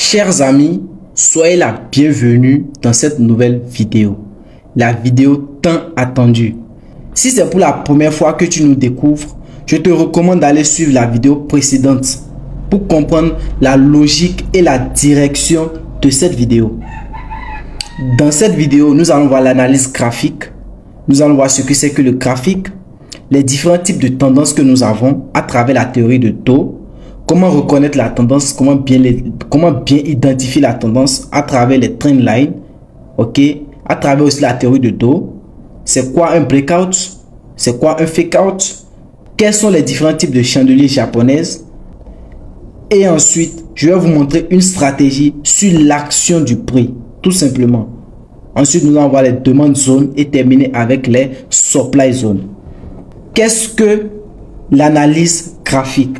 Chers amis, soyez la bienvenue dans cette nouvelle vidéo. La vidéo tant attendue. Si c'est pour la première fois que tu nous découvres, je te recommande d'aller suivre la vidéo précédente pour comprendre la logique et la direction de cette vidéo. Dans cette vidéo, nous allons voir l'analyse graphique. Nous allons voir ce que c'est que le graphique, les différents types de tendances que nous avons à travers la théorie de Dow, comment reconnaître la tendance, comment bien identifier la tendance à travers les trend lines, ok, à travers aussi la théorie de Dow. C'est quoi un breakout? C'est quoi un fake out? Quels sont les différents types de chandeliers japonaises? Et ensuite, je vais vous montrer une stratégie sur l'action du prix, tout simplement. Ensuite, nous allons voir les demandes zones et terminer avec les supply zones. Qu'est-ce que l'analyse graphique?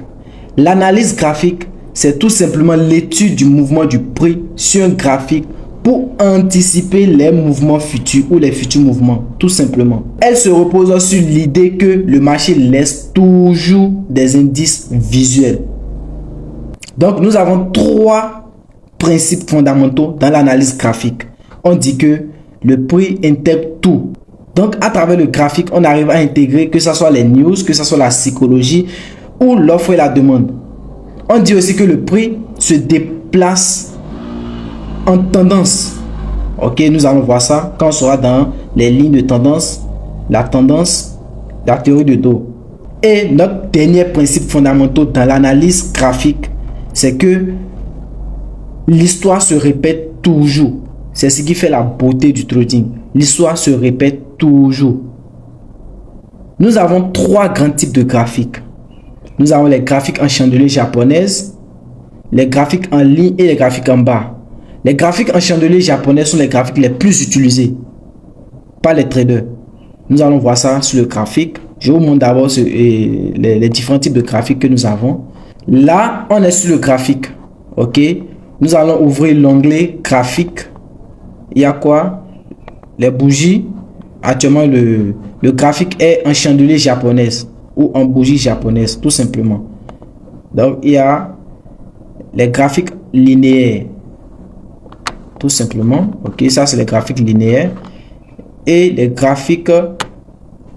L'analyse graphique, c'est tout simplement l'étude du mouvement du prix sur un graphique pour anticiper les mouvements futurs ou les futurs mouvements, tout simplement. Elle se repose sur l'idée que le marché laisse toujours des indices visuels. Donc, nous avons trois principes fondamentaux dans l'analyse graphique. On dit que le prix intègre tout. Donc, à travers le graphique, on arrive à intégrer que ce soit les news, que ce soit la psychologie ou l'offre et la demande. On dit aussi que le prix se déplace en tendance. Ok, nous allons voir ça quand on sera dans les lignes de tendance, la théorie de Dow. Et notre dernier principe fondamental dans l'analyse graphique, c'est que l'histoire se répète toujours. C'est ce qui fait la beauté du trading. L'histoire se répète toujours. Nous avons trois grands types de graphiques. Nous avons les graphiques en chandelier japonaises, les graphiques en ligne et les graphiques en barre. Les graphiques en chandelier japonais sont les graphiques les plus utilisés par les traders. Nous allons voir ça sur le graphique. Je vous montre d'abord les différents types de graphiques que nous avons. Là, on est sur le graphique. Ok. Nous allons ouvrir l'onglet graphique. Il y a quoi? Les bougies. Actuellement, le graphique est en chandelier japonaise ou en bougie japonaise, tout simplement. Donc, il y a les graphiques linéaires. Tout simplement. Ok, ça, c'est les graphiques linéaires. Et les graphiques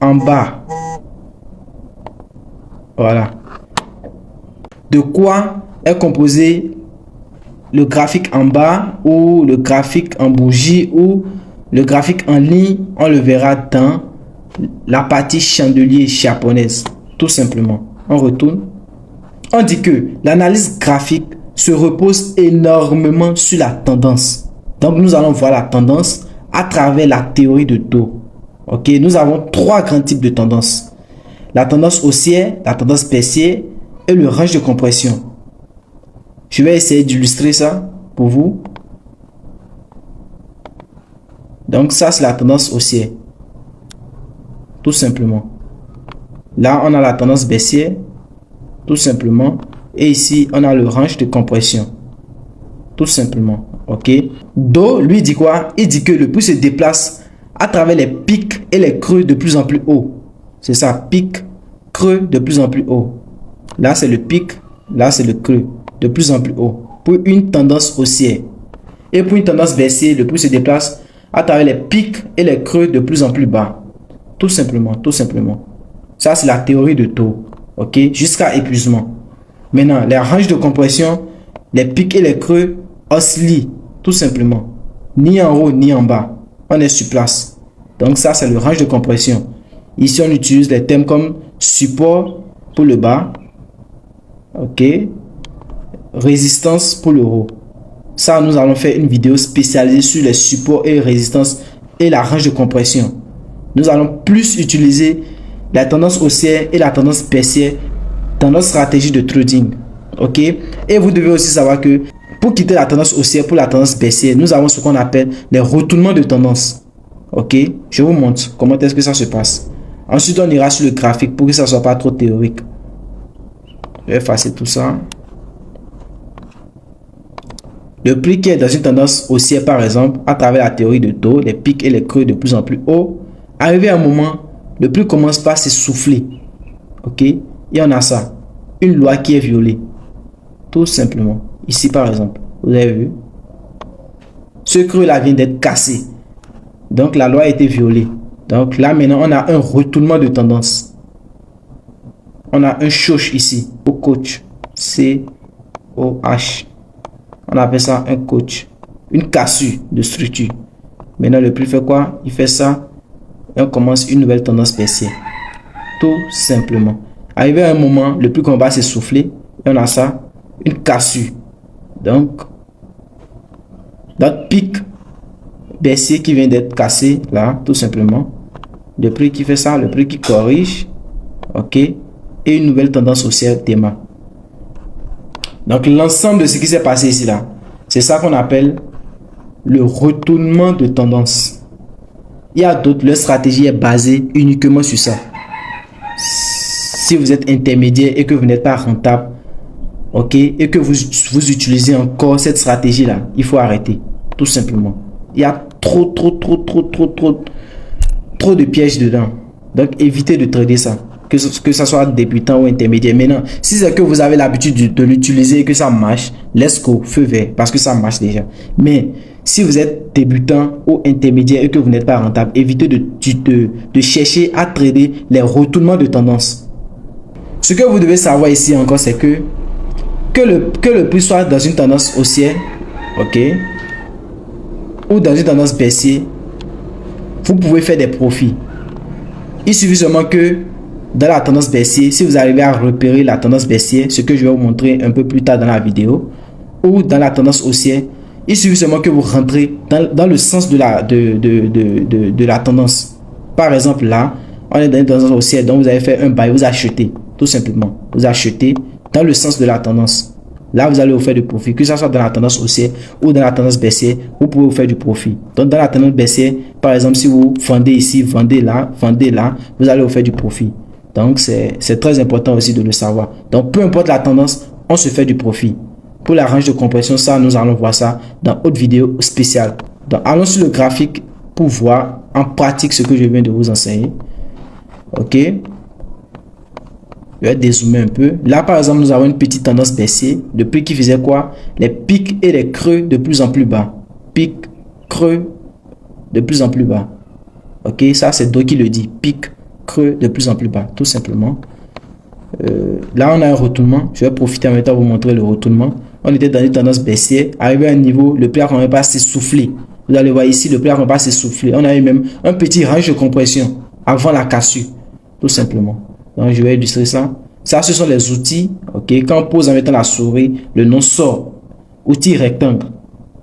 en bas. Voilà. De quoi est composé le graphique en bas ou le graphique en bougie ou le graphique en ligne? On le verra dans la partie chandelier japonaise, tout simplement. On retourne. On dit que l'analyse graphique se repose énormément sur la tendance. Donc, nous allons voir la tendance à travers la théorie de Dow. Ok, nous avons trois grands types de tendances. La tendance haussière, la tendance baissière et le range de compression. Je vais essayer d'illustrer ça pour vous. Donc, ça, c'est la tendance haussière. Tout simplement. Là, on a la tendance baissière. Tout simplement. Et ici, on a le range de compression. Tout simplement. Ok. Dow, lui, dit quoi? Il dit que le prix se déplace à travers les pics et les creux de plus en plus haut. C'est ça. Pic, creux de plus en plus haut. Là, c'est le pic. Là, c'est le creux de plus en plus haut. Pour une tendance haussière. Et pour une tendance baissière, le prix se déplace à travers les pics et les creux de plus en plus bas. Tout simplement, tout simplement. Ça, c'est la théorie de Dow. Ok, jusqu'à épuisement. Maintenant, les ranges de compression, les pics et les creux oscillent, tout simplement. Ni en haut, ni en bas. On est sur place. Donc, ça, c'est le range de compression. Ici, on utilise les termes comme support pour le bas. Ok. Résistance pour le haut. Ça, nous allons faire une vidéo spécialisée sur les supports et résistances et la range de compression. Nous allons plus utiliser la tendance haussière et la tendance baissière dans notre stratégie de trading. Ok. Et vous devez aussi savoir que pour quitter la tendance haussière pour la tendance baissière, nous avons ce qu'on appelle les retournements de tendance. Ok. Je vous montre comment est-ce que ça se passe. Ensuite, on ira sur le graphique pour que ça ne soit pas trop théorique. Je vais effacer tout ça. Le prix qui est dans une tendance haussière, par exemple, à travers la théorie de Dow, les pics et les creux de plus en plus haut, arrivé à un moment, le prix commence par s'essouffler. Ok. Et on a ça. Une loi qui est violée. Tout simplement. Ici, par exemple. Vous avez vu? Ce creux là vient d'être cassé. Donc la loi a été violée. Donc là maintenant on a un retournement de tendance. On a un choc ici au coach. C-O-H. On appelle ça un coach. Une cassure de structure. Maintenant le prix fait quoi? Il fait ça. Et on commence une nouvelle tendance baissière. Tout simplement. Arrivé à un moment, le prix qu'on va s'essouffler. Et on a ça. Une cassure. Donc notre pic baissier qui vient d'être cassé là, tout simplement. Le prix qui fait ça, le prix qui corrige. Ok. Et une nouvelle tendance haussière démarre. Donc l'ensemble de ce qui s'est passé ici là, c'est ça qu'on appelle le retournement de tendance. Il y a d'autres, leur stratégie est basée uniquement sur ça. Si vous êtes intermédiaire et que vous n'êtes pas rentable, ok, et que vous utilisez encore cette stratégie là, il faut arrêter, tout simplement. Il y a trop de pièges dedans. Donc évitez de trader ça, que ça soit débutant ou intermédiaire. Maintenant, si c'est que vous avez l'habitude de l'utiliser et que ça marche, let's go, feu vert, parce que ça marche déjà. Mais si vous êtes débutant ou intermédiaire et que vous n'êtes pas rentable, évitez de chercher à trader les retournements de tendance. Ce que vous devez savoir ici encore, c'est que le prix soit dans une tendance haussière, ok, ou dans une tendance baissière, vous pouvez faire des profits. Il suffit seulement que dans la tendance baissière, si vous arrivez à repérer la tendance baissière, ce que je vais vous montrer un peu plus tard dans la vidéo, ou dans la tendance haussière, il suffit seulement que vous rentrez dans le sens de la tendance. Par exemple, là, on est dans une tendance haussière, donc vous avez fait un buy, vous achetez, tout simplement. Vous achetez dans le sens de la tendance. Là, vous allez vous faire du profit. Que ce soit dans la tendance haussière ou dans la tendance baissière, vous pouvez vous faire du profit. Donc, dans la tendance baissière, par exemple, si vous vendez ici, vendez là, vous allez vous faire du profit. Donc, c'est très important aussi de le savoir. Donc, peu importe la tendance, on se fait du profit. Pour la range de compression, ça, nous allons voir ça dans autre vidéo spéciale. Donc, allons sur le graphique pour voir en pratique ce que je viens de vous enseigner. Ok. Je vais dézoomer un peu. Là, par exemple, nous avons une petite tendance baissière. Le prix qui faisait quoi? Les pics et les creux de plus en plus bas. Pic, creux, de plus en plus bas. Ok, ça, c'est Do qui le dit. Pic, creux, de plus en plus bas. Tout simplement. Là, on a un retournement. Je vais profiter en même temps pour vous montrer le retournement. On était dans une tendance baissière. Arrivé à un niveau, le prix ne va pas s'essouffler. Vous allez voir ici, le prix ne va pas s'essouffler. On a eu même un petit range de compression avant la cassure. Tout simplement. Donc, je vais illustrer ça. Ça, ce sont les outils. Ok. Quand on pose en mettant la souris, le nom sort. Outil rectangle.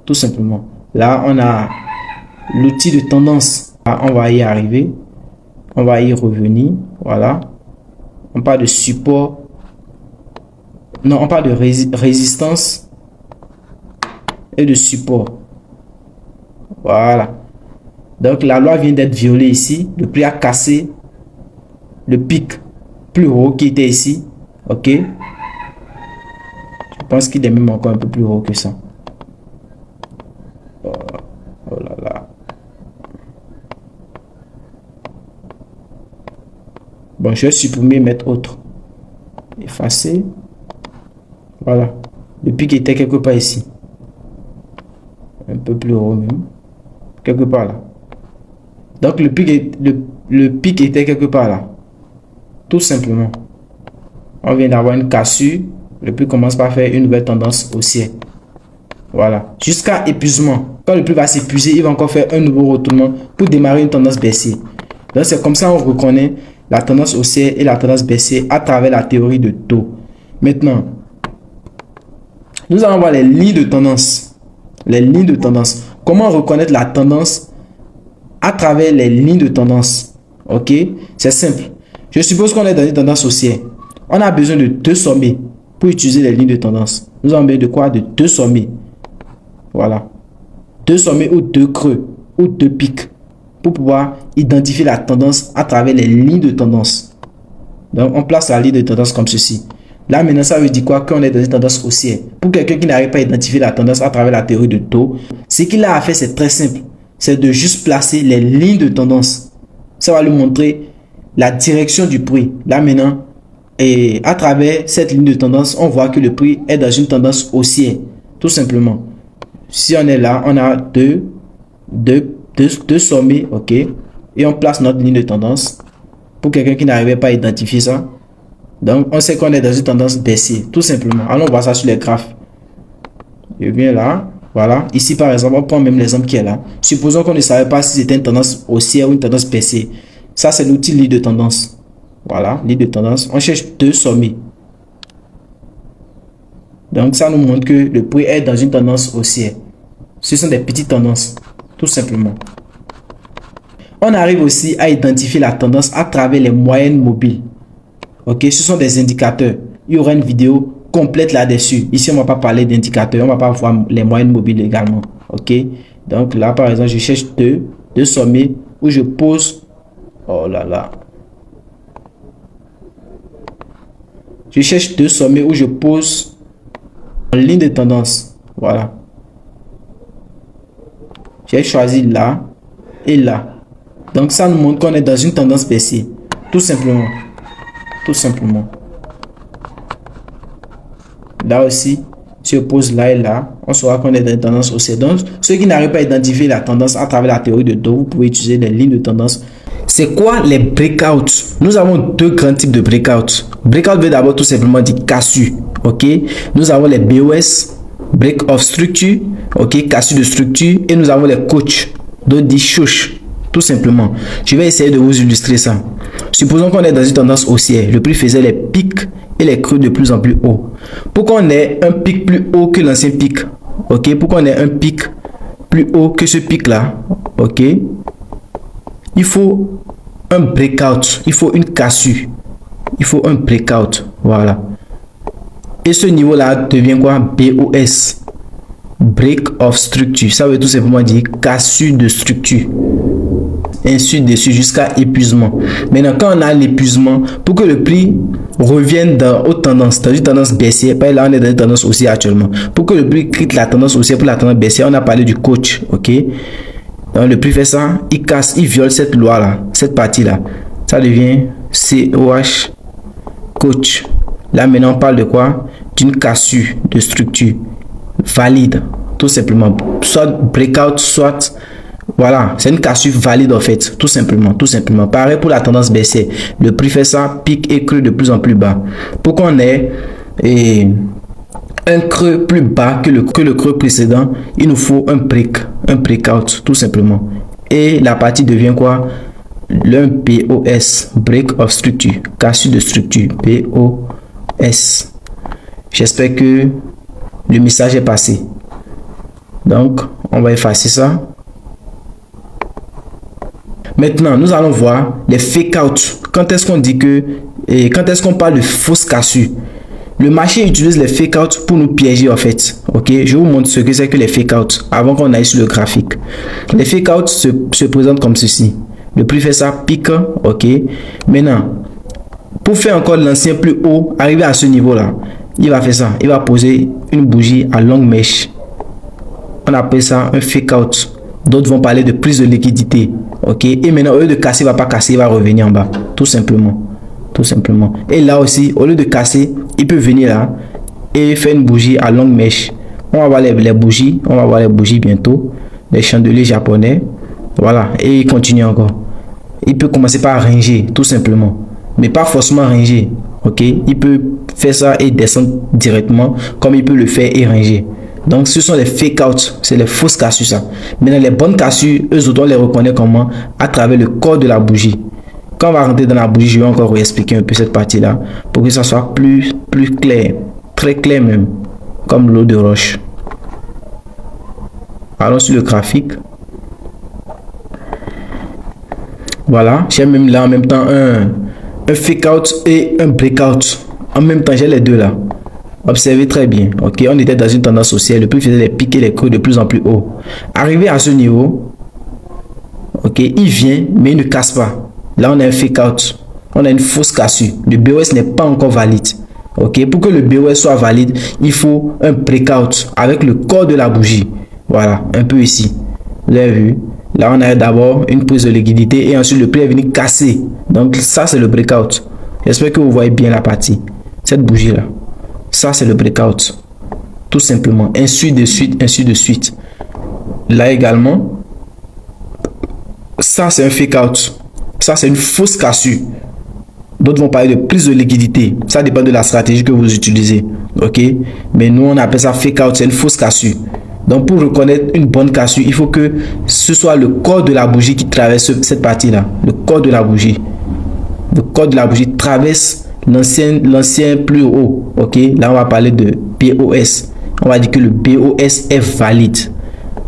Tout simplement. Là, on a l'outil de tendance. Là, on va y arriver. On va y revenir. Voilà. On parle de support. Non, on parle de résistance et de support. Voilà. Donc, la loi vient d'être violée ici. Le prix a cassé le pic plus haut qui était ici. Ok. Je pense qu'il est même encore un peu plus haut que ça. Oh là là. Bon, je vais supprimer, mettre autre. Effacer. Voilà. Le pic était quelque part ici. Un peu plus haut même. Quelque part là. Donc le pic était quelque part là. Tout simplement. On vient d'avoir une cassure. Le prix commence par faire une nouvelle tendance haussière. Voilà. Jusqu'à épuisement. Quand le prix va s'épuiser, il va encore faire un nouveau retournement pour démarrer une tendance baissière. Donc c'est comme ça on reconnaît la tendance haussière et la tendance baissière à travers la théorie de taux. Maintenant, nous allons voir les lignes de tendance. Les lignes de tendance. Comment reconnaître la tendance à travers les lignes de tendance? Ok, c'est simple. Je suppose qu'on est dans une tendance haussière. On a besoin de deux sommets pour utiliser les lignes de tendance. Nous avons besoin de quoi? De deux sommets. Voilà. Deux sommets ou deux creux ou deux pics pour pouvoir identifier la tendance à travers les lignes de tendance. Donc, on place la ligne de tendance comme ceci. Là, maintenant, ça veut dire quoi? Qu'on est dans une tendance haussière. Pour quelqu'un qui n'arrive pas à identifier la tendance à travers la théorie de taux, ce qu'il a à faire, c'est très simple. C'est de juste placer les lignes de tendance. Ça va lui montrer la direction du prix. Là, maintenant, et à travers cette ligne de tendance, on voit que le prix est dans une tendance haussière. tout simplement. Si on est là, on a deux sommets, ok, et on place notre ligne de tendance. Pour quelqu'un qui n'arrivait pas à identifier ça, donc on sait qu'on est dans une tendance baissière, tout simplement. Allons voir ça sur les graphes. Je viens là, voilà. Ici par exemple, on prend même l'exemple qui est là. Supposons qu'on ne savait pas si c'était une tendance haussière ou une tendance baissière. Ça c'est l'outil ligne de tendance. Voilà, ligne de tendance. On cherche deux sommets. Donc ça nous montre que le prix est dans une tendance haussière. Ce sont des petites tendances, tout simplement. On arrive aussi à identifier la tendance à travers les moyennes mobiles. Ok, ce sont des indicateurs. Il y aura une vidéo complète là-dessus. Ici, on ne va pas parler d'indicateurs, on va pas voir les moyennes mobiles également. Ok, donc là, par exemple, je cherche deux sommets où je pose. Oh là là. Je cherche deux sommets où je pose en ligne de tendance. Voilà. J'ai choisi là et là. Donc ça nous montre qu'on est dans une tendance baissière. Tout simplement. Tout simplement. Là aussi, si on pose là et là, on saura qu'on est dans une tendance haussière. Donc, ceux qui n'arrivent pas à identifier la tendance à travers la théorie de Dow, vous pouvez utiliser des lignes de tendance. C'est quoi les breakouts? Nous avons deux grands types de breakouts. Breakout veut d'abord tout simplement dire cassure. Ok. Nous avons les BOS, break of structure. Ok. Cassure de structure. Et nous avons les coachs, d'autres disent chouche. Tout simplement. Je vais essayer de vous illustrer ça. Supposons qu'on est dans une tendance haussière. Le prix faisait les pics et les creux de plus en plus haut. Pour qu'on ait un pic plus haut que l'ancien pic, ok, pour qu'on ait un pic plus haut que ce pic là, ok, il faut un breakout, il faut une cassure, il faut un breakout, voilà. Et ce niveau là devient quoi? BOS, break of structure. Ça veut tout simplement dire cassure de structure. Ainsi de suite jusqu'à épuisement. Maintenant, quand on a l'épuisement, pour que le prix revienne dans haute tendance, dans une tendance baissière, là on est dans une tendance haussière actuellement. Pour que le prix quitte la tendance haussière pour la tendance baissière, on a parlé du coach, ok. Donc le prix fait ça, il casse, il viole cette loi là, cette partie là. Ça devient COH coach. Là maintenant on parle de quoi? D'une cassure de structure valide, tout simplement. Soit breakout, soit voilà, c'est une cassure valide en fait, tout simplement, tout simplement. Pareil pour la tendance baissière, le prix fait ça, pique et creux de plus en plus bas. Pour qu'on ait un creux plus bas que le creux précédent, il nous faut un breakout, tout simplement. Et la partie devient quoi? Le BOS, break of structure, cassure de structure, BOS. J'espère que le message est passé. Donc, on va effacer ça. Maintenant, nous allons voir les fake out. Quand est-ce qu'on dit que, quand est-ce qu'on parle de fausse cassure? Le marché utilise les fake out pour nous piéger en fait. Ok, je vous montre ce que c'est que les fake out avant qu'on aille sur le graphique. Les fake out se présentent comme ceci. Le prix fait ça, pique, ok. Maintenant, pour faire encore l'ancien plus haut, arriver à ce niveau-là, il va faire ça. Il va poser une bougie à longue mèche. On appelle ça un fake out. D'autres vont parler de prise de liquidité. Ok. Et maintenant, au lieu de casser, il ne va pas casser, il va revenir en bas. Tout simplement. Tout simplement. Et là aussi, au lieu de casser, il peut venir là et faire une bougie à longue mèche. On va voir les bougies. On va voir les bougies bientôt. Les chandeliers japonais. Voilà. Et il continue encore. Il peut commencer par ranger, tout simplement. Mais pas forcément ranger. Ok. Il peut faire ça et descendre directement comme il peut le faire et ranger. Donc, ce sont les fake out, c'est les fausses cassures ça. Maintenant, les bonnes cassures, eux autres, on les reconnaît comment? À travers le corps de la bougie. Quand on va rentrer dans la bougie, je vais encore vous expliquer un peu cette partie-là pour que ça soit plus clair, très clair même, comme l'eau de roche. Allons sur le graphique. Voilà, j'ai même là en même temps un fake out et un breakout. En même temps, j'ai les deux là. Observez très bien, ok, on était dans une tendance haussière, le prix faisait les pics et les creux de plus en plus haut. Arrivé à ce niveau, ok, il vient, mais il ne casse pas. Là, on a un fake out, on a une fausse cassure. Le BOS n'est pas encore valide, ok. Pour que le BOS soit valide, il faut un breakout avec le corps de la bougie. Voilà, un peu ici, vous avez vu. Là, on a d'abord une prise de liquidité et ensuite le prix est venu casser. Donc, ça, c'est le breakout. J'espère que vous voyez bien la partie, cette bougie-là. Ça, c'est le breakout. Tout tout simplement, ainsi de suite, ainsi de suite. Là également, ça c'est un fake out, ça c'est une fausse cassure. D'autres vont parler de prise de liquidité, ça dépend de la stratégie que vous utilisez, ok, mais nous on appelle ça fake out, c'est une fausse cassure. Donc pour reconnaître une bonne cassure, il faut que ce soit le corps de la bougie qui traverse cette partie là, le corps de la bougie. Le corps de la bougie traverse l'ancien plus haut, ok. Là on va parler de BOS, on va dire que le BOS est valide.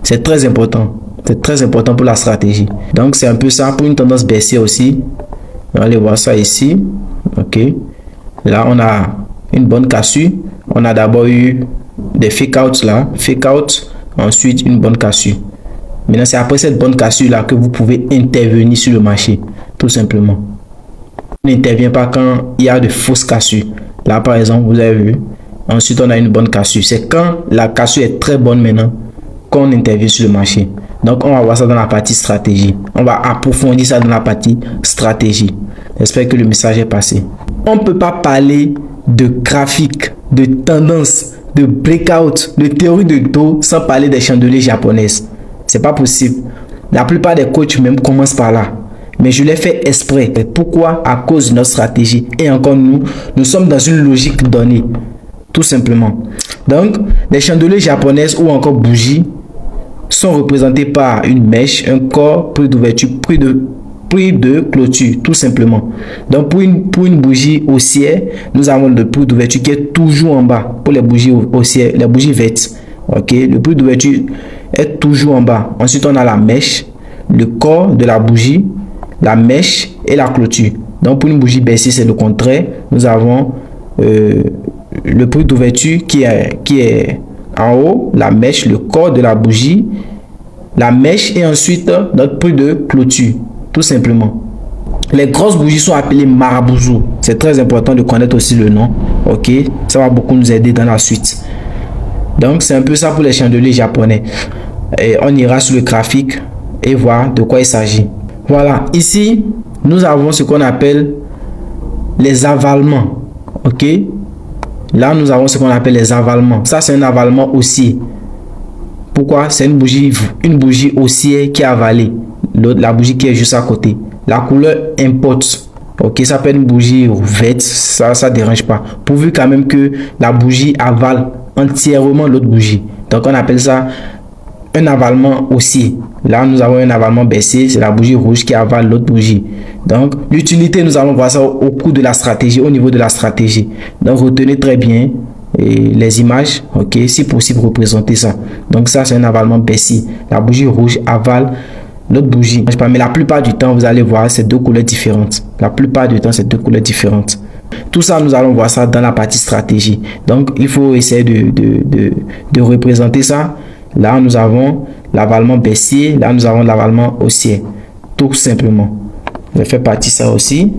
C'est très important, c'est très important pour la stratégie. Donc c'est un peu ça pour une tendance baissière aussi. On va aller voir ça ici, ok. Là on a une bonne cassure, on a d'abord eu des fake outs là, fake out, ensuite une bonne cassure. Maintenant c'est après cette bonne cassure là que vous pouvez intervenir sur le marché, tout simplement. On n'intervient pas quand il y a de fausses cassures. Là par exemple vous avez vu, ensuite on a une bonne cassure. C'est quand la cassure est très bonne maintenant qu'on intervient sur le marché. Donc on va voir ça dans la partie stratégie, on va approfondir ça dans la partie stratégie. J'espère que le message est passé. On ne peut pas parler de graphique, de tendance, de breakout, de théorie de dos sans parler des chandeliers japonaises. C'est pas possible. La plupart des coachs même commencent par là. Mais je l'ai fait exprès. Pourquoi? À cause de notre stratégie. Et encore nous sommes dans une logique donnée. Tout simplement. Donc, les chandeliers japonaises ou encore bougies sont représentés par une mèche, un corps, prix d'ouverture, prix de clôture, tout simplement. Donc pour une bougie haussière, nous avons le prix d'ouverture qui est toujours en bas. Pour les bougies haussières, les bougies vertes, ok, le prix d'ouverture est toujours en bas. Ensuite on a la mèche, le corps de la bougie, la mèche et la clôture. Donc pour une bougie baissière c'est le contraire. Nous avons le prix d'ouverture qui est en haut, la mèche, le corps de la bougie, la mèche et ensuite notre prix de clôture, tout simplement. Les grosses bougies sont appelées Marabozu. C'est très important de connaître aussi le nom, ok, ça va beaucoup nous aider dans la suite. Donc c'est un peu ça pour les chandeliers japonais. Et on ira sur le graphique et voir de quoi il s'agit. Voilà, ici nous avons ce qu'on appelle les avalements, ok. Là, nous avons ce qu'on appelle les avalements. Ça, c'est un avalement haussier. Pourquoi? C'est une bougie haussière qui a avalé. La bougie qui est juste à côté. La couleur importe. Ok, ça peut être une bougie verte. Ça ne dérange pas. Pourvu quand même que la bougie avale entièrement l'autre bougie. Donc, on appelle ça un avalement haussier. Là, nous avons un avalement baissier. C'est la bougie rouge qui avale l'autre bougie. Donc, l'utilité, nous allons voir ça au cours de la stratégie, au niveau de la stratégie. Donc, retenez très bien les images, ok, si possible, représenter ça. Donc, ça, c'est un avalement baissier. La bougie rouge avale l'autre bougie. Mais la plupart du temps, vous allez voir ces deux couleurs différentes. La plupart du temps, c'est deux couleurs différentes. Tout ça, nous allons voir ça dans la partie stratégie. Donc, il faut essayer de représenter ça. Là, nous avons l'avalement baissier. Là, nous avons l'avalement haussier. Tout simplement. Je fais partie de ça aussi.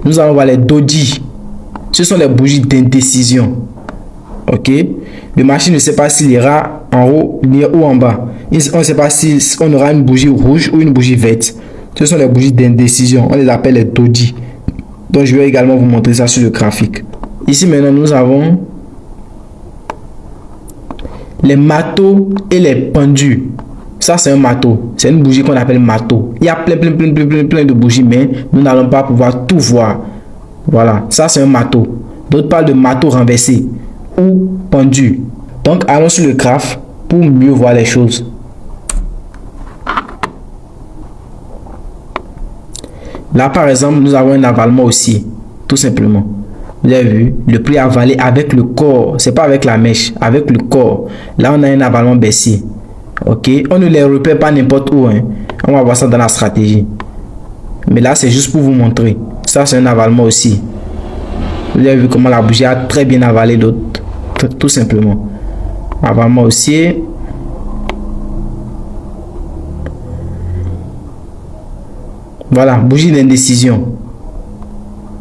Nous allons voir les doji. Ce sont les bougies d'indécision. Ok. Le marché ne sait pas s'il ira en haut ou en bas. On ne sait pas si on aura une bougie rouge ou une bougie verte. Ce sont les bougies d'indécision. On les appelle les doji. Donc je vais également vous montrer ça sur le graphique. Ici maintenant nous avons les marteaux et les pendus. Ça c'est un marteau. C'est une bougie qu'on appelle marteau. Il y a plein de bougies, mais nous n'allons pas pouvoir tout voir. Voilà, ça c'est un marteau. D'autres parlent de marteau renversé ou pendu. Donc allons sur le graphe pour mieux voir les choses. Là par exemple nous avons un avalement aussi, tout simplement. Vous avez vu, le prix avalé avec le corps, c'est pas avec la mèche, avec le corps. Là on a un avalement baissier. Ok, on ne les repère pas n'importe où, hein. On va voir ça dans la stratégie. Mais là c'est juste pour vous montrer. Ça c'est un avalement aussi. Vous avez vu comment la bougie a très bien avalé l'autre, tout simplement. Avalement aussi. Voilà, bougie d'indécision.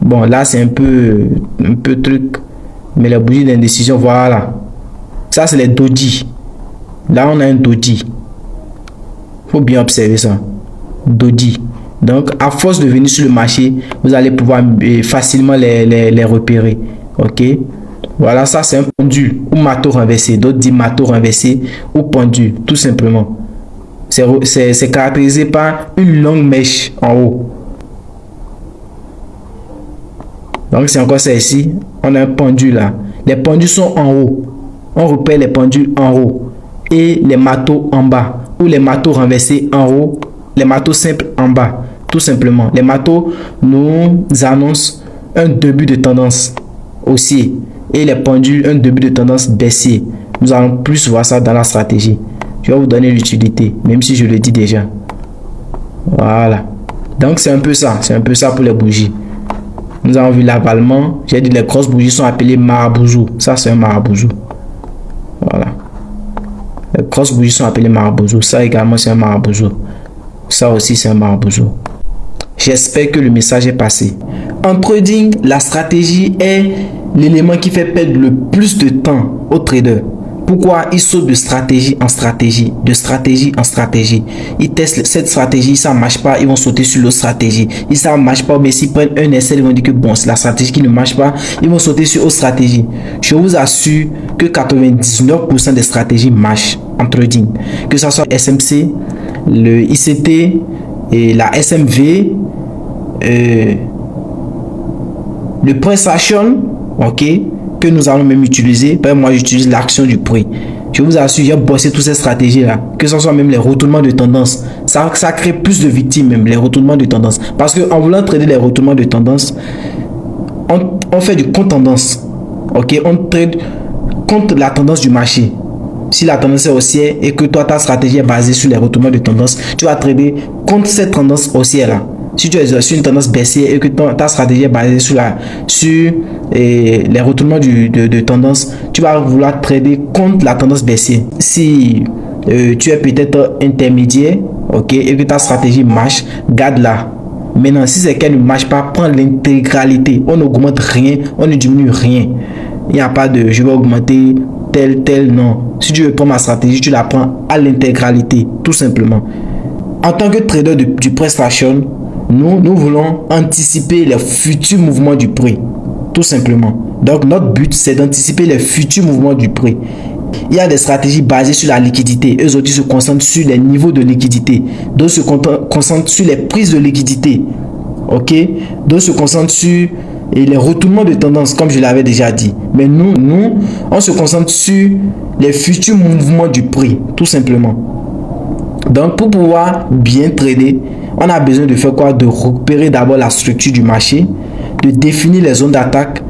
Bon, là c'est un peu truc, mais la bougie d'indécision, voilà. Ça c'est les doji. Là on a un doji. Faut bien observer ça. Doji. Donc à force de venir sur le marché, vous allez pouvoir facilement les repérer. Ok. Voilà, ça c'est un pendule ou marteau renversé. D'autres disent marteau renversé ou pendule, tout simplement. C'est caractérisé par une longue mèche en haut. Donc c'est encore ça ici. On a un pendule là. Les pendules sont en haut. On repère les pendules en haut. Et les marteaux en bas. Ou les marteaux renversés en haut. Les marteaux simples en bas. Tout simplement. Les marteaux nous annoncent un début de tendance haussier. Et les pendules, un début de tendance baissier. Nous allons plus voir ça dans la stratégie. Je vais vous donner l'utilité, même si je le dis déjà. Voilà. Donc c'est un peu ça. C'est un peu ça pour les bougies. Nous avons vu l'avalement. J'ai dit les grosses bougies sont appelées marabouzou. Ça c'est un marabouzou. Voilà. Les grosses bougies sont appelées marabouzou. Ça également c'est un marabouzou. Ça aussi c'est un marabouzou. J'espère que le message est passé. En trading, la stratégie est l'élément qui fait perdre le plus de temps aux traders. Pourquoi ils sautent de stratégie en stratégie, de stratégie en stratégie. Ils testent cette stratégie, ça ne marche pas, ils vont sauter sur l'autre stratégie. Si ça ne marche pas, mais s'ils prennent un essai, ils vont dire que bon, c'est la stratégie qui ne marche pas, ils vont sauter sur autre stratégie. Je vous assure que 99% des stratégies marchent en trading. Que ce soit SMC, le ICT, et la SMV, le price action, ok, que nous allons même utiliser. Ben, moi j'utilise l'action du prix. Je vous assure, j'ai bossé toutes ces stratégies là, que ce soit même les retournements de tendance, ça crée plus de victimes même, les retournements de tendance, parce que en voulant trader les retournements de tendance, on fait du contre tendance, ok, on trade contre la tendance du marché. Si la tendance est haussière et que toi ta stratégie est basée sur les retournements de tendance, tu vas trader contre cette tendance haussière là. Si tu es sur une tendance baissière et que ta stratégie est basée sur les retournements de tendance, tu vas vouloir trader contre la tendance baissière. Si tu es peut-être intermédiaire, ok, et que ta stratégie marche, garde-la. Maintenant, si c'est qu'elle ne marche pas, prends l'intégralité. On n'augmente rien, on ne diminue rien. Il n'y a pas de je vais augmenter tel, non. Si tu veux prendre ma stratégie, tu la prends à l'intégralité, tout simplement. En tant que trader du price action, nous voulons anticiper les futurs mouvements du prix, tout simplement. Donc notre but, c'est d'anticiper les futurs mouvements du prix. Il y a des stratégies basées sur la liquidité. Eux autres se concentrent sur les niveaux de liquidité. D'autres se concentrent sur les prises de liquidité. Ok? D'autres se concentrent sur les retournements de tendance, comme je l'avais déjà dit. Mais nous, on se concentre sur les futurs mouvements du prix, tout simplement. Donc, pour pouvoir bien trader, on a besoin de faire quoi? De repérer d'abord la structure du marché, de définir les zones d'attaque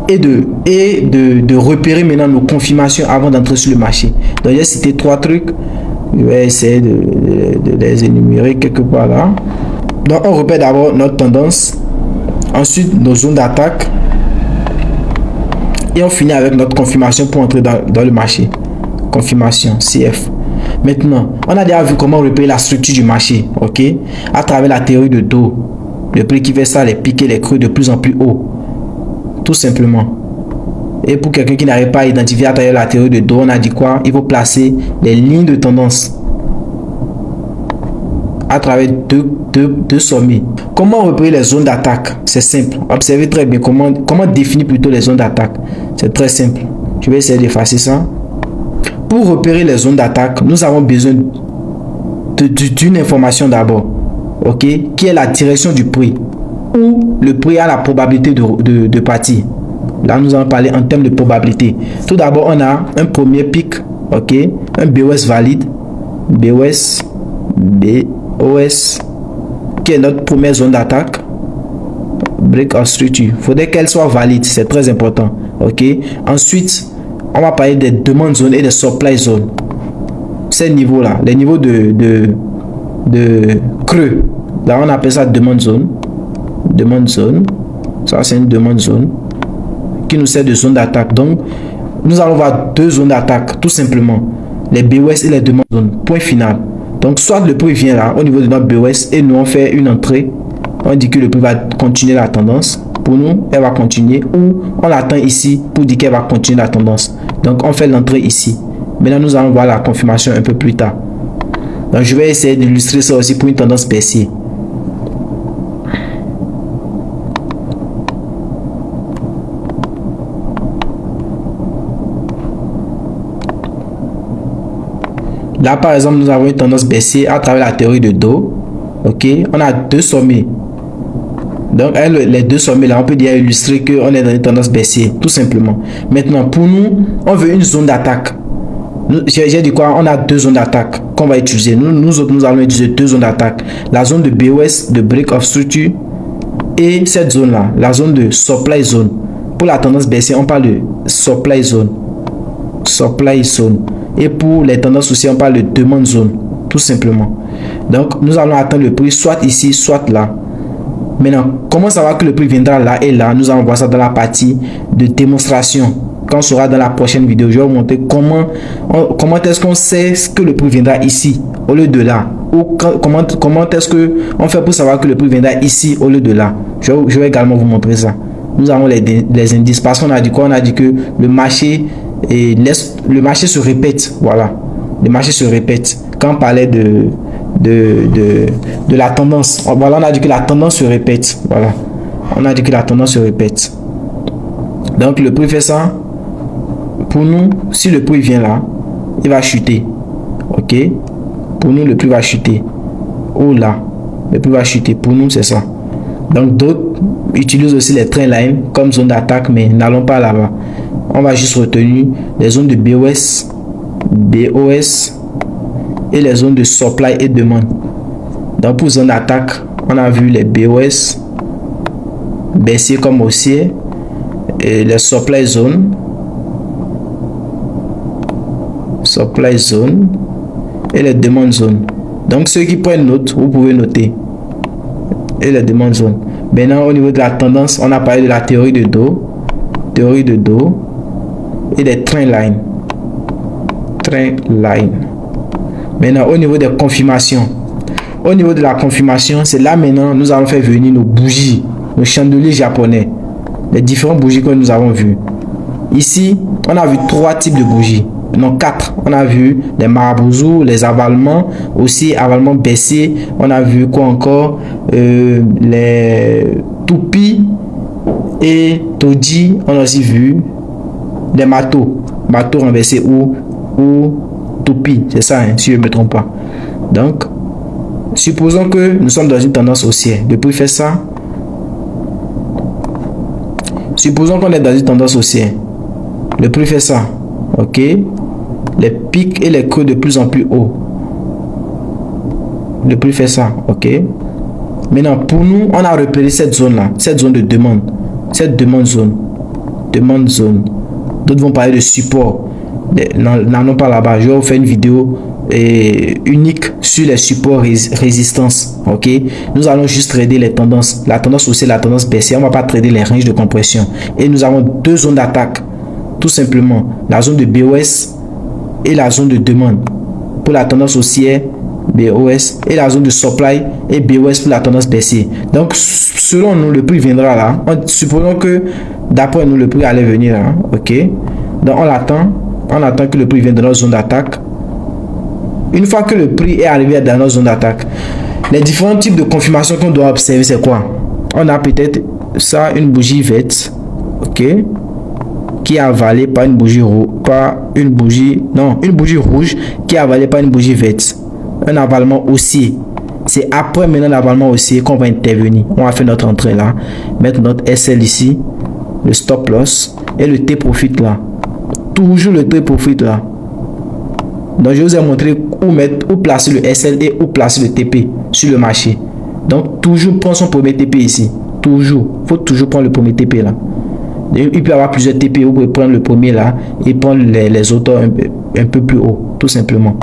et de repérer maintenant nos confirmations avant d'entrer sur le marché. Donc, j'ai cité 3 trucs. Je vais essayer de les énumérer quelque part là. Donc, on repère d'abord notre tendance. Ensuite, nos zones d'attaque. Et on finit avec notre confirmation pour entrer dans le marché. Confirmation, CF. Maintenant, on a déjà vu comment repérer la structure du marché, ok, à travers la théorie de dos. Le prix qui fait ça, les pics et les creux de plus en plus haut. Tout simplement. Et pour quelqu'un qui n'arrive pas à identifier à travers la théorie de dos, on a dit quoi? Il faut placer les lignes de tendance à travers deux sommets. Comment repérer les zones d'attaque? C'est simple. Observez très bien comment définir plutôt les zones d'attaque. C'est très simple. Je vais essayer d'effacer ça. Pour repérer les zones d'attaque, nous avons besoin d'une information d'abord, ok, qui est la direction du prix, où le prix a la probabilité de partir. Là, nous allons parler en termes de probabilité. Tout d'abord, on a un premier pic, ok, un BOS valide, BOS, qui est notre première zone d'attaque. Break of structure. Il faudrait qu'elle soit valide, c'est très important, ok. Ensuite, on va parler des demandes zones et des supply zones. Ces niveaux-là, les niveaux de creux. Là, on appelle ça demande zone. Demande zone. Ça, c'est une demande zone qui nous sert de zone d'attaque. Donc, nous allons voir deux zones d'attaque, tout simplement. Les BOS et les demandes zones. Point final. Donc, soit le prix vient là, au niveau de notre BOS, et nous, on fait une entrée. On dit que le prix va continuer la tendance. Pour nous, elle va continuer, ou on l'attend ici pour dire qu'elle va continuer la tendance. Donc, on fait l'entrée ici. Maintenant, nous allons voir la confirmation un peu plus tard. Donc, je vais essayer d'illustrer ça aussi pour une tendance baissière. Là, par exemple, nous avons une tendance baissière à travers la théorie de dos. Ok, on a deux sommets. Donc, les deux sommets là, on peut dire illustrer qu'on est dans une tendance baissière, tout simplement. Maintenant, pour nous, on veut une zone d'attaque. J'ai dit quoi? On a deux zones d'attaque qu'on va utiliser. Nous allons utiliser deux zones d'attaque. La zone de BOS, de Break of Structure, et cette zone-là, la zone de Supply Zone. Pour la tendance baissière, on parle de Supply Zone. Supply Zone. Et pour les tendances haussières, on parle de Demand Zone, tout simplement. Donc, nous allons atteindre le prix soit ici, soit là. Maintenant, comment savoir que le prix viendra là et là? Nous allons voir ça dans la partie de démonstration. Quand on sera dans la prochaine vidéo, je vais vous montrer comment est-ce qu'on sait que le prix viendra ici au lieu de là. Ou comment est-ce qu'on fait pour savoir que le prix viendra ici au lieu de là. Je vais également vous montrer ça. Nous avons les indices parce qu'on a dit quoi? On a dit que le marché se répète. Voilà. Le marché se répète. Quand on parlait de la tendance, voilà, on a dit que la tendance se répète. Voilà. On a dit que la tendance se répète. Donc le prix fait ça. Pour nous, si le prix vient là, il va chuter. Ok. Pour nous, le prix va chuter. Ou là, le prix va chuter. Pour nous, c'est ça. Donc d'autres utilisent aussi les trend lines comme zone d'attaque, mais n'allons pas là-bas. On va juste retenir les zones de BOS et les zones de supply et demande. Donc pour zone d'attaque, on a vu les BOS baisser comme haussier et les supply zone et les demandes zones. Donc ceux qui prennent note, vous pouvez noter. Et les demandes zones. Maintenant au niveau de la tendance, on a parlé de la théorie de dos et des trend line. Maintenant au niveau des confirmations, au niveau de la confirmation, c'est là maintenant nous allons faire venir nos bougies, nos chandeliers japonais, les différents bougies que nous avons vus. Ici on a vu trois types de bougies, non quatre. On a vu les marabouzu, les avalements, aussi avalements baissés. On a vu quoi encore, les toupies et toji. On a aussi vu les matos renversés ou toupie, c'est ça, hein, si je ne me trompe pas. Donc supposons que nous sommes dans une tendance haussière. Le prix fait ça. Supposons qu'on est dans une tendance haussière. Le prix fait ça. Ok. Les pics et les creux de plus en plus haut. Le prix fait ça. Ok. Maintenant, pour nous, on a repéré cette zone-là. Cette zone de demande. Cette demande zone. D'autres vont parler de support. N'allons pas là-bas. Je vais vous faire une vidéo unique sur les supports résistance. Ok. Nous allons juste trader les tendances. La tendance haussière, la tendance baissière. On ne va pas trader les ranges de compression. Et nous avons deux zones d'attaque. Tout simplement. La zone de BOS et la zone de demande pour la tendance haussière, BOS, et la zone de supply et BOS pour la tendance baissière. Donc selon nous, le prix viendra là. Supposons que d'après nous, le prix allait venir là. Ok. Donc on attend que le prix vienne dans notre zone d'attaque. Une fois que le prix est arrivé dans notre zone d'attaque, les différents types de confirmation qu'on doit observer, c'est quoi? On a peut-être ça, une bougie verte, ok, qui est avalée par une bougie une bougie rouge qui est avalée par une bougie verte. Un avalement haussier. C'est après maintenant l'avalement haussier qu'on va intervenir. On va faire notre entrée là, mettre notre SL ici, le stop loss et le T profit là. Toujours le T profit là. Donc je vous ai montré où placer le SL et où placer le TP sur le marché. Donc toujours prendre son premier TP ici. Toujours. Il faut toujours prendre le premier TP là. Il peut y avoir plusieurs TP. Vous pouvez prendre le premier là et prendre les autres un peu plus haut. Tout simplement.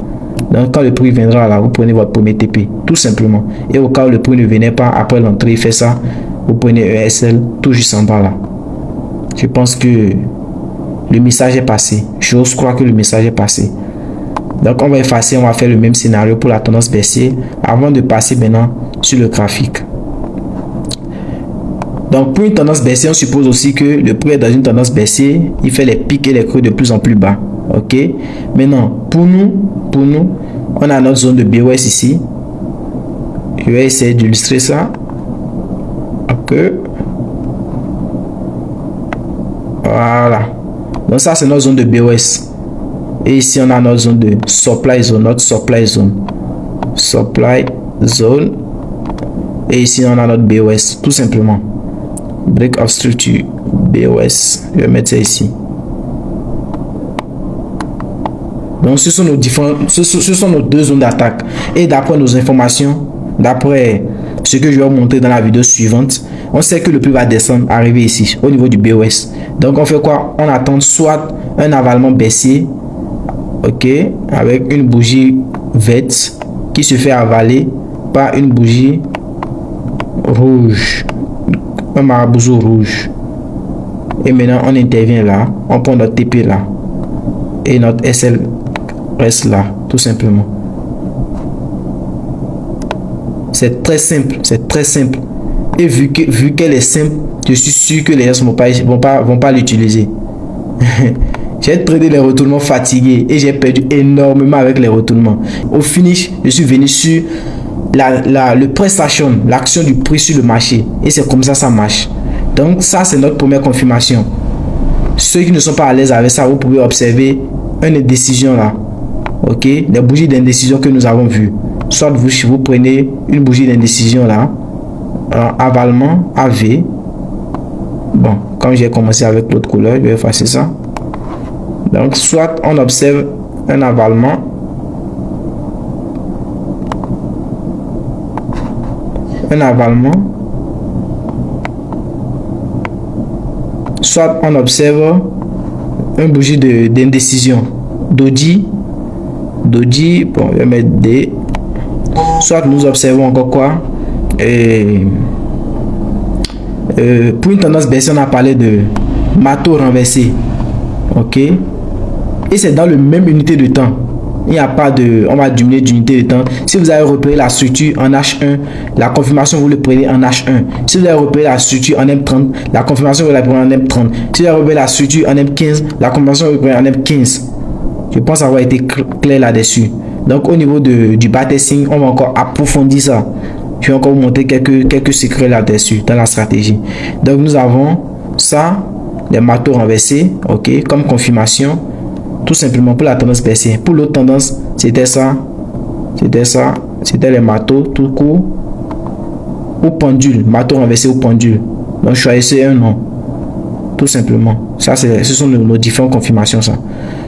Donc quand le prix viendra là, vous prenez votre premier TP. Tout simplement. Et au cas où le prix ne venait pas après l'entrée, il fait ça. Vous prenez un SL tout juste en bas là. Je pense que le message est passé. J'ose croire que le message est passé. Donc on va effacer, on va faire le même scénario pour la tendance baissière avant de passer maintenant sur le graphique. Donc pour une tendance baissière, on suppose aussi que le prix est dans une tendance baissière, il fait les pics et les creux de plus en plus bas. Ok. Maintenant pour nous, on a notre zone de BOS ici. Je vais essayer d'illustrer ça. Ok. Voilà. Donc ça c'est notre zone de BOS. Et ici, on a notre zone de supply zone, notre supply zone. Supply zone. Et ici, on a notre BOS, tout simplement. Break of structure, BOS. Je vais mettre ça ici. Donc, ce sont nos différents, ce sont nos deux zones d'attaque. Et d'après nos informations, d'après ce que je vais vous montrer dans la vidéo suivante, on sait que le prix va descendre, arriver ici, au niveau du BOS. Donc, on fait quoi? On attend soit un avalement baissier, ok, avec une bougie verte qui se fait avaler par une bougie rouge, un marabouzo rouge. Et maintenant, on intervient là, on prend notre TP là, et notre SL reste là, tout simplement. C'est très simple, c'est très simple. Et vu qu'elle est simple, je suis sûr que les gens vont pas l'utiliser. J'ai tradé les retournements fatigués et j'ai perdu énormément avec les retournements. Au finish, je suis venu sur le price action, l'action du prix sur le marché. Et c'est comme ça ça marche. Donc ça, c'est notre première confirmation. Ceux qui ne sont pas à l'aise avec ça, vous pouvez observer une indécision là. Ok, les bougies d'indécision que nous avons vues. Soit vous prenez une bougie d'indécision là, avalement, AV. Bon, comme j'ai commencé avec l'autre couleur, je vais effacer ça. Donc, soit on observe un avalement, soit on observe une bougie d'indécision, Doji, bon, je vais mettre D. Soit nous observons encore quoi, pour une tendance baissière, on a parlé de marteau renversé, ok, et c'est dans le même unité de temps. Il n'y a pas de, on va diminuer d'unité de temps. Si vous avez repéré la structure en H1, la confirmation vous le prenez en H1. Si vous avez repéré la structure en M30, la confirmation vous la prenez en M30. Si vous avez repéré la structure en M15, la confirmation vous la prenez en M15. Je pense avoir été clair là-dessus. Donc au niveau du backtesting, on va encore approfondir ça. Je vais encore vous montrer quelques secrets là-dessus dans la stratégie. Donc nous avons ça, les marteaux renversés, ok, comme confirmation, tout simplement pour la tendance baissière. Pour l'autre tendance, c'était ça, c'était les marteaux tout court ou pendule, marteau renversé ou pendule. Donc choisissez un nom, tout simplement. Ça, ce sont nos différentes confirmations. Ça,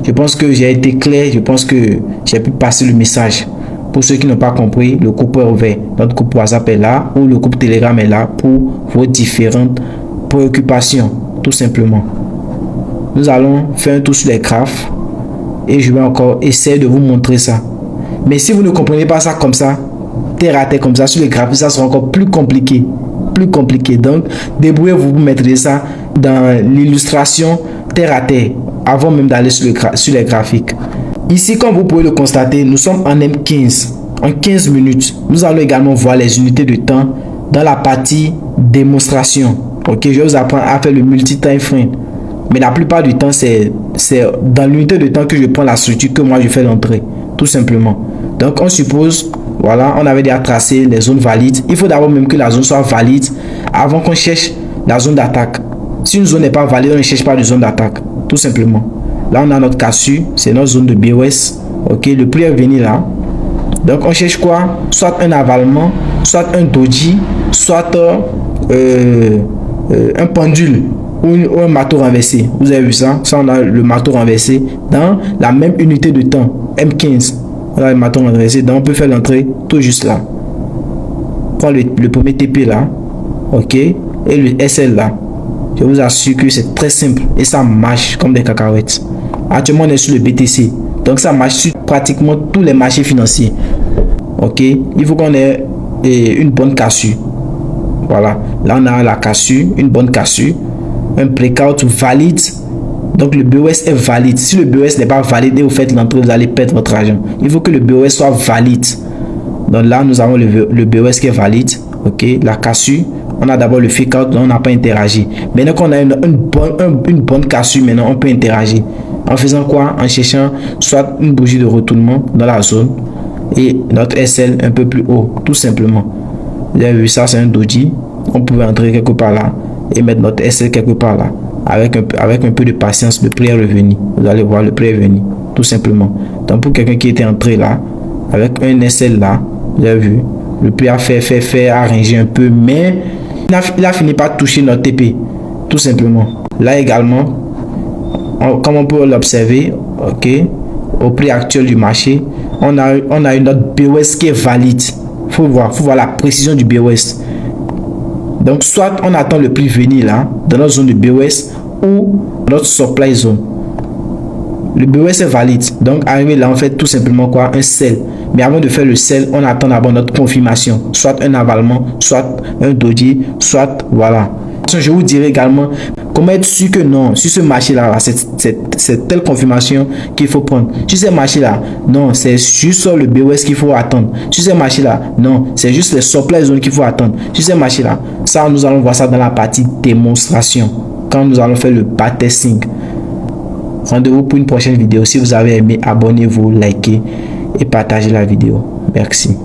je pense que j'ai été clair, je pense que j'ai pu passer le message. Pour ceux qui n'ont pas compris, le groupe est ouvert. Notre groupe WhatsApp est là, ou le groupe Telegram est là pour vos différentes préoccupations, tout simplement. Nous allons faire un tour sur les graphes et je vais encore essayer de vous montrer ça. Mais si vous ne comprenez pas ça comme ça, terre à terre comme ça, sur les graphes, ça sera encore plus compliqué. Donc, débrouillez-vous pour mettre ça dans l'illustration terre à terre avant même d'aller sur les graphiques. Ici, comme vous pouvez le constater, nous sommes en M15, en 15 minutes. Nous allons également voir les unités de temps dans la partie démonstration. Ok, je vais vous apprendre à faire le multi-time frame. Mais la plupart du temps, c'est dans l'unité de temps que je prends la structure que moi je fais l'entrée, tout simplement. Donc, on suppose, voilà, on avait déjà tracé les zones valides. Il faut d'abord même que la zone soit valide avant qu'on cherche la zone d'attaque. Si une zone n'est pas valide, on ne cherche pas de zone d'attaque, tout simplement. Là, on a notre cassure, c'est notre zone de BOS. Ok, le prix est venu là. Donc, on cherche quoi? Soit un avalement, soit un doji, soit un pendule ou un marteau renversé. Vous avez vu ça? Ça, on a le marteau renversé dans la même unité de temps, M15. On a le marteau renversé, donc on peut faire l'entrée tout juste là. Prends le premier TP là, ok, et le SL là. Je vous assure que c'est très simple et ça marche comme des cacahuètes. Actuellement, on est sur le BTC. Donc, ça marche sur pratiquement tous les marchés financiers. Ok. Il faut qu'on ait une bonne cassure. Voilà. Là, on a la cassure, une bonne cassure. Un breakout valide. Donc, le BOS est valide. Si le BOS n'est pas valide et vous faites l'entrée, vous allez perdre votre argent. Il faut que le BOS soit valide. Donc, là, nous avons le BOS qui est valide. Ok. La cassure. On a d'abord le fake out, on n'a pas interagi. Maintenant qu'on a une bonne cassure, maintenant on peut interagir. En faisant quoi? En cherchant soit une bougie de retournement dans la zone et notre SL un peu plus haut, tout simplement. Vous avez vu ça, c'est un doji. On pouvait entrer quelque part là et mettre notre SL quelque part là. Avec un peu de patience, le prix est revenu. Vous allez voir, le prix est venu. tout simplement. Donc pour quelqu'un qui était entré là, avec un SL là, vous avez vu, le prix a fait arranger un peu, mais il a fini par toucher notre TP, tout simplement. Là également, comme on peut l'observer, ok, au prix actuel du marché, on a une note BOS qui est valide. Faut voir la précision du BOS. Donc soit on attend le prix venir là, dans notre zone de BOS ou notre supply zone. Le BOS est valide, donc arrivé là on fait tout simplement quoi, un sell. Mais avant de faire le sell, on attend d'abord notre confirmation, soit un avalement, soit un doji, soit voilà. Je vous dirai également comment être sûr que non, sur ce marché là, c'est telle confirmation qu'il faut prendre. Sur ce marché là, non, c'est juste le BOS qu'il faut attendre. Sur ce marché là, non, c'est juste les supply zones qu'il faut attendre. Sur ce marché là, ça nous allons voir ça dans la partie démonstration, quand nous allons faire le backtesting. Rendez-vous pour une prochaine vidéo. Si vous avez aimé, abonnez-vous, likez et partagez la vidéo. Merci.